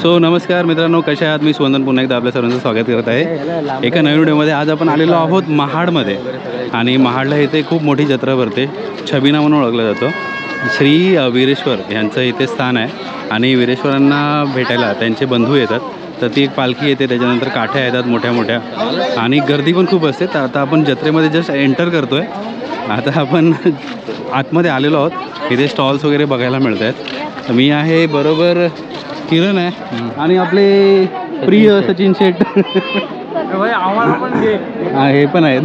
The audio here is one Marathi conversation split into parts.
सो नमस्कार मित्रांनो, कशा आहात? मी सुवंदन पुन्हा एकदा आपल्या सर्वांचं स्वागत करत आहे एका नवीन व्हिडिओमध्ये. आज आपण आलेलो आहोत महाडमध्ये आणि महाडला इथे खूप मोठी जत्रा भरते. छबिना म्हणून ओळखलं जातं. श्री वीरेश्वर यांचं इथे स्थान आहे आणि वीरेश्वरांना भेटायला त्यांचे बंधू येतात. तर ती एक पालखी येते, त्याच्यानंतर काठ्या येतात मोठ्या मोठ्या आणि गर्दी पण खूप असते. तर आता आपण जत्रेमध्ये जस्ट एंटर करतो आहे. आता आपण आतमध्ये आलेलो आहोत. इथे स्टॉल्स वगैरे बघायला मिळत आहेत. मी आहे बरोबर, किरण आहे आणि आपले प्रिय सचिन शेठ हे पण आहेत.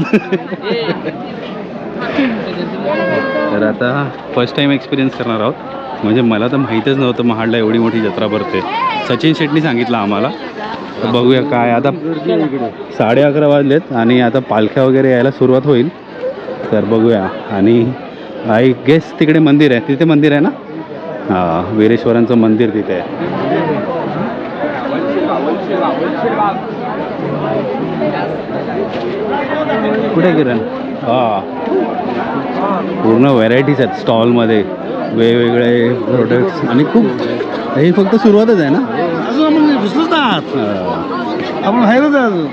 तर आता फर्स्ट टाईम एक्सपिरियन्स करणार आहोत. म्हणजे मला तर माहीतच नव्हतं महाडला एवढी मोठी जत्रा भरते. सचिन शेठनी सांगितलं आम्हाला. तर बघूया काय. आता 11:30 वाजलेत आणि आता पालख्या वगैरे यायला सुरुवात होईल. तर बघूया. आणि आय गेस तिकडे मंदिर आहे. तिथे मंदिर आहे ना? हां, वीरेश्वरांचं मंदिर तिथे आहे. कुठे किरण? हां, पूर्ण व्हरायटीज आहेत स्टॉलमध्ये, वेगवेगळे प्रोडक्ट्स. आणि खूप, हे फक्त सुरुवातच आहे ना? अजून आपण घुसलोच ना, आपण बाहेरच आहे अजून.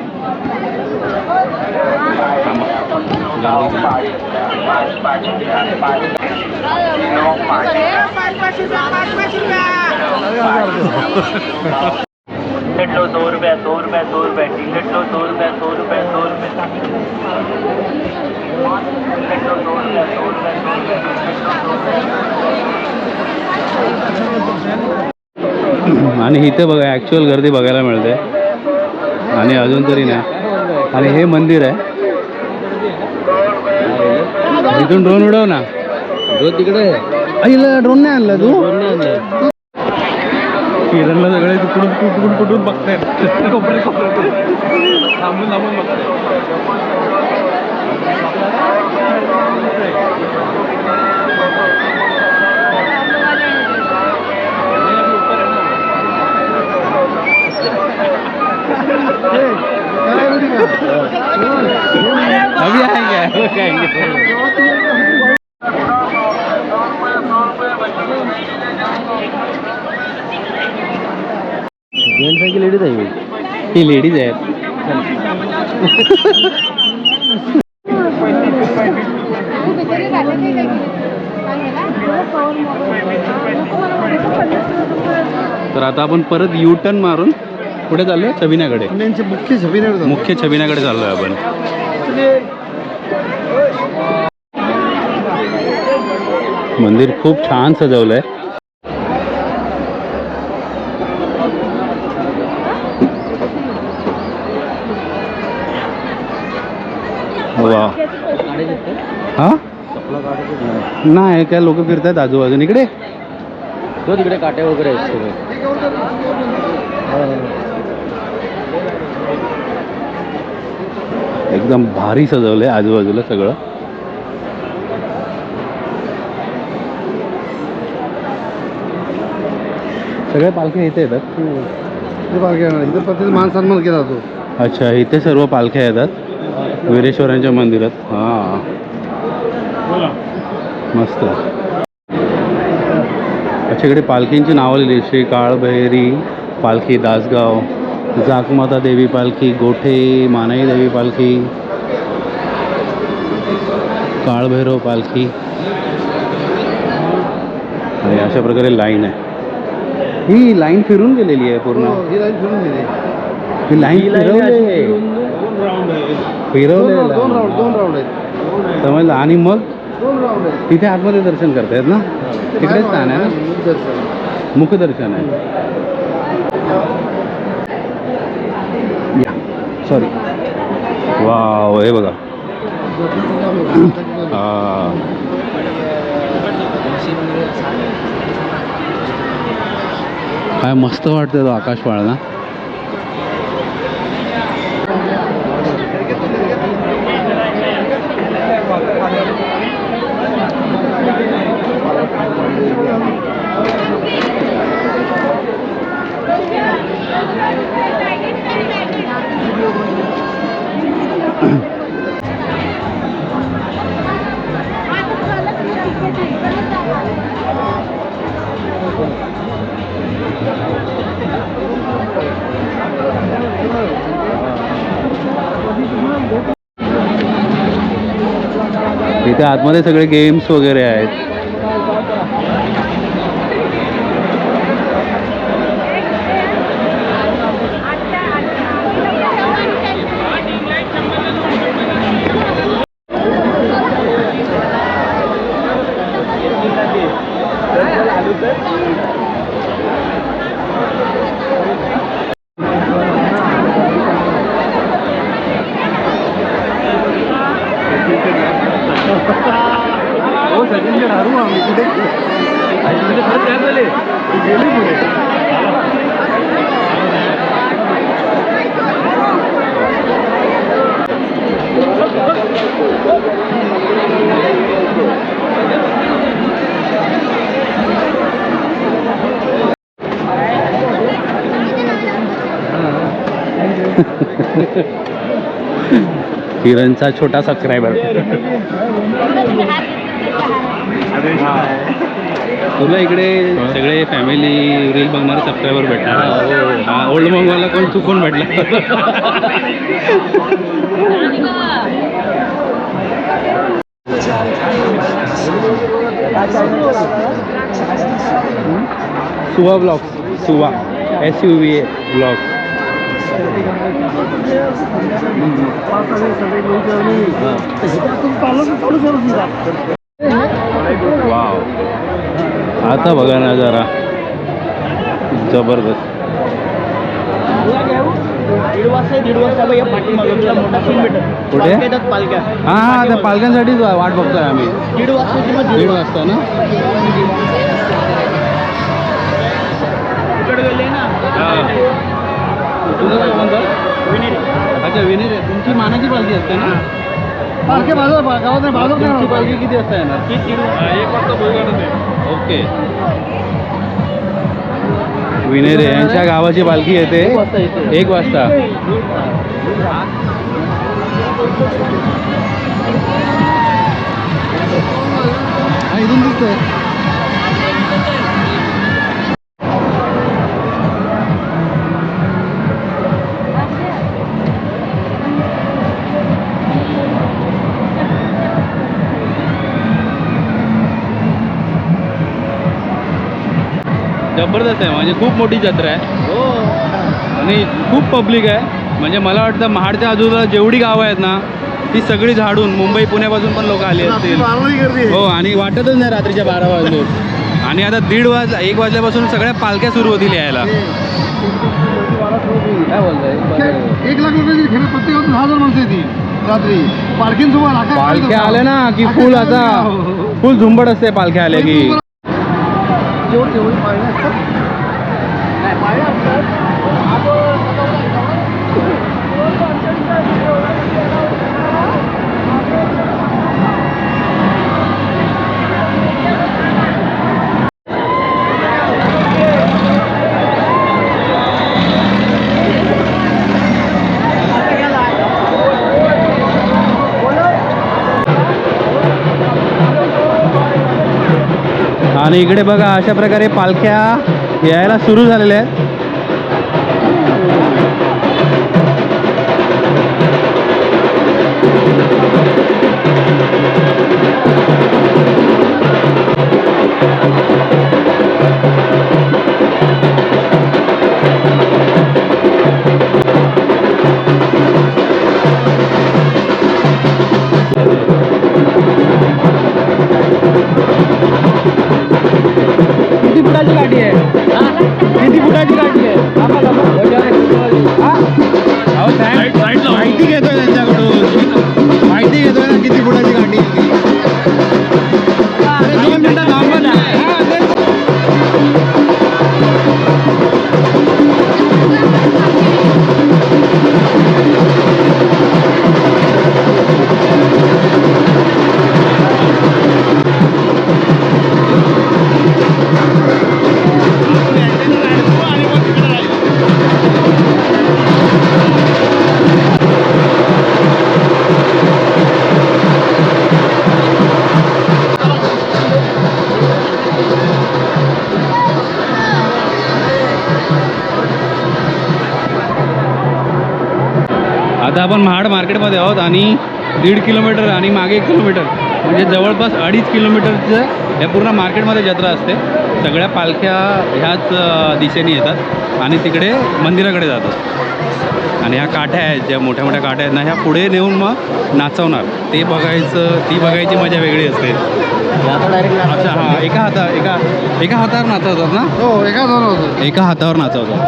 टिकट लो 2 रुपये 2 रुपये 2 रुपये, टिकट लो 2 रुपये 2 रुपये 2 रुपये, टिकट लो 2 रुपये 2 रुपये 2 रुपये. आणि इथे बघा ॲक्च्युअल गर्दी बघायला मिळते आणि अजून तरी नाही. आणि हे मंदिर आहे. इथून ड्रोन उडव ना. ड्रोन तिकडे आईला ड्रोन नाही आणला तू? किरणला सगळे कुठून बघतायत. कोपरे थांबून बघताय. अभी आएंगे जेंट्स आहे की लेडीज आहे? ही लेडीज आहेत. तर आता आपण परत यू टर्न मारून कुठे चाललोय? छबिनाकडे. मुख्य छबिनाकडे चाललोय आपण. मंदिर खूप छान सजवलंय. वा. हा नाही काय, लोक फिरतात आजूबाजून. इकडे तो तिकडे काटे वगैरे आहेत सगळे. एकदम भारी सजवलंय आजूबाजूला सगळं. सगळ्या पालख्या इथे येतात. इथं प्रत्येक मान सन्मान केला जातो. अच्छा, इथे सर्व पालख्या येतात वीरेश्वरांच्या मंदिरात. हां, मस्त. अच्छा, इकडे पालखींची नावं लिहिली. श्री काळभैरी पालखी दासगाव, जाकमाता देवी पालखी गोठे, मानाई देवी पालखी, काळभैरव पालखी. आणि अशा प्रकारे लाईन आहे. ही लाईन फिरून गेलेली आहे पूर्ण. ही लाईन फिरून गेली. ही लाईन फिरवले दोन राऊंड आहेत. समजलं. आणि मग 2 राऊंड आहेत. तिथे आतमध्ये दर्शन करतायत ना? तिकडे स्थान आहे ना, मुखदर्शन आहे. या सॉरी. वाव, हे बघा. काय मस्त वाटतं तो आकाश पाळणा. इथे आतमध्ये सगळे गेम्स वगैरे आहेत. किरणचा छोटा सबस्क्रायबर. तुला इकडे सगळे फॅमिली रील बघणारे सबस्क्रायबर भेटणार. हा ओल्ड मंगवाला कोण चुकून भेटला. सुवा ब्लॉग्स, सुवा SUVA ब्लॉग्स. वाव, आता बघा ना जरा जबरदस्त. 1:30 वाजता भैया पाठीमागे तुला मोठा सीन भेटत. कुठे? येतात पालख्या. हां, त्या पालख्यांसाठीच वाट बघतोय आम्ही. 1:30 वाजता किंवा 1:30 वाजता ना. तिकडे गेले ना. तुझं काय म्हणतो? विनेरी. अच्छा, विनेरी. तुमची मानाची पालखी असते ना? पालखी बाजूला गावात बाजूला तुमची पालखी किती वाजता येणार? 1 वाजता बोलणार. ओके. विनेरे यांच्या गावाची पालखी येते 1 वाजता. इथून दिसतोय. जबरदस्त आहे, म्हणजे खूप मोठी जत्रा आहे. हो. आणि खूप पब्लिक आहे. म्हणजे मला वाटतं महाडच्या आजूबाजूला जेवढी गावं आहेत ना ती सगळी झाडून, मुंबई पुण्यापासून पण लोक आली असतील. हो, आणि वाटतच नाही रात्रीच्या 12 वाजले. आणि आता 1:30 वाजल्यापासून सगळ्या पालख्या सुरू होतील यायला. काय बोलताय? 1 लाख रुपयाची खेळ प्रत्येकातून 10,000 माणसं येतील रात्री. पालखींसोबत पालख्या आल्या ना की फुल आता फुल झुंबड असते पालख्या आल्या की. जेवढी पाळणे असतात. नाही, पाळणे असतात. आणि इकडे बघा अशा प्रकारे पालख्या यायला सुरू झालेल्या आहेत. किती फुटाची गाडी आहे? किती फुटाची गाडी आहे? माहिती घेतोय त्यांच्याकडून. माहिती घेतोय ना किती फुटाची गाडी आहे ती. 2 मिनिटं थांबा ना. आता आपण महाड मार्केटमध्ये आहोत आणि 1.5 किलोमीटर आणि मागे 1 किलोमीटर म्हणजे जवळपास 2.5 किलोमीटरचं या पूर्ण मार्केटमध्ये जत्रा असते. सगळ्या पालख्या ह्याच दिशेने येतात आणि तिकडे मंदिराकडे जातात. आणि ह्या काठ्या आहेत, ज्या मोठ्या मोठ्या काठ्या आहेत ना, ह्या पुढे नेऊन मग नाचवणार. ती बघायची मजा वेगळी असते. अच्छा हां, एका हातावर नाचवतात ना? हो, एका दोन होतं. एका हातावर नाचवतात.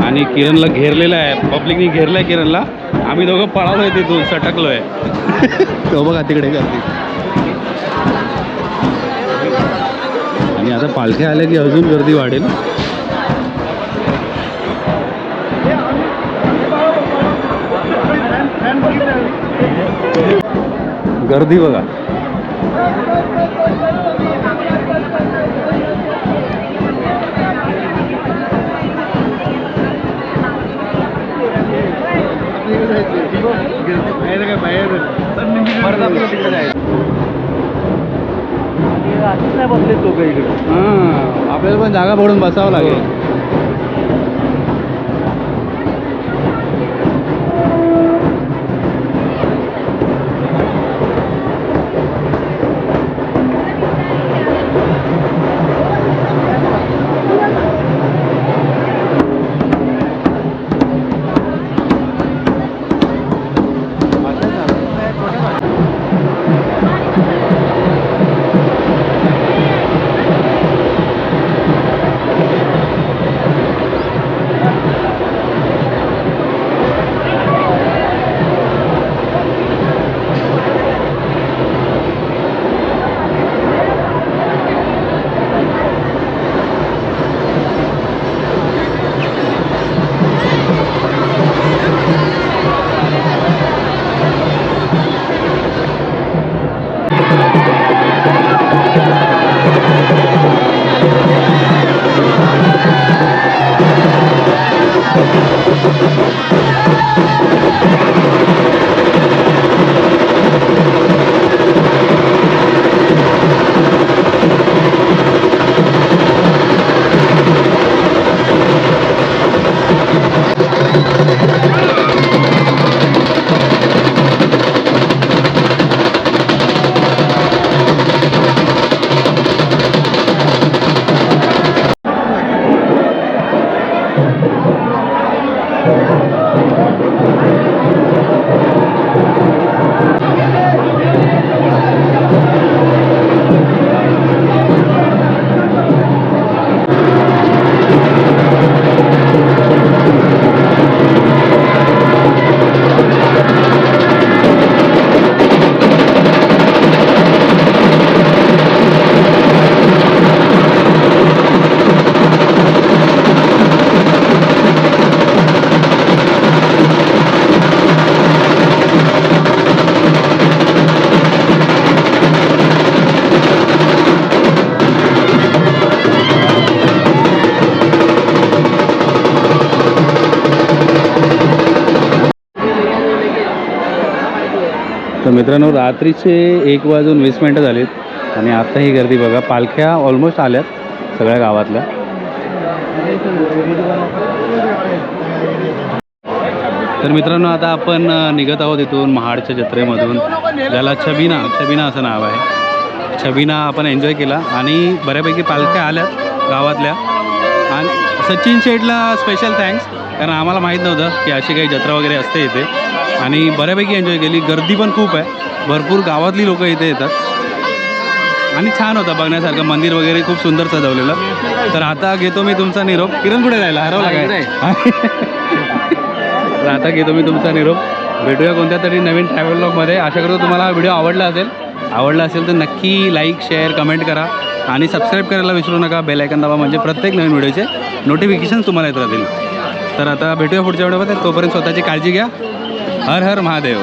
आणि किरणला घेरलेलं आहे, पब्लिकनी घेरलं आहे किरणला. आम्ही दोघं पळालो आहे तिथून, सटकलो आहे. तो बघा तिकडे गर्दी. आणि आता पालख्या आल्या की अजून गर्दी वाढेल. गर्दी बघा. बसले लोक इकडे. हां, आपल्याला पण जागा पडून बसावं लागेल. तर मित्रांनो, रात्रीचे 1:20 झालेत आणि आता ही गर्दी बघा. पालख्या ऑलमोस्ट आल्यात सगळ्या गावातल्या. तर मित्रांनो, आता आपण निघत आहोत इथून महाडच्या जत्रेमधून, ज्याला छबिना असं नाव आहे. छबिना आपण एन्जॉय केला आणि बऱ्यापैकी पालख्या आल्यात गावातल्या. आणि सचिन शेठला स्पेशल थँक्स, कारण आम्हाला माहीत नव्हतं की अशी काही जत्रा वगैरे असते इथे. आणि बऱ्यापैकी एन्जॉय केली. गर्दी पण खूप आहे, भरपूर गावातली लोकं इथे येतात आणि छान होतं बघण्यासारखं. मंदिर वगैरे खूप सुंदर सजवलेलं. तर आता घेतो मी तुमचा निरोप. किरण कुठे जायला हरवला काय? तर आता घेतो मी तुमचा निरोप. भेटूया कोणत्या तरी नवीन ट्रॅव्हल ब्लॉगमध्ये. आशा करतो तुम्हाला हा व्हिडिओ आवडला असेल तर नक्की लाईक, शेअर, कमेंट करा आणि सबस्क्राईब करायला विसरू नका. बेल आयकॉन दाबा, म्हणजे प्रत्येक नवीन व्हिडिओचे नोटिफिकेशन तुम्हाला येत राहतील. तर आता भेटूया पुढच्या व्हिडिओमध्ये. तोपर्यंत स्वतःची काळजी घ्या. हर हर महादेव.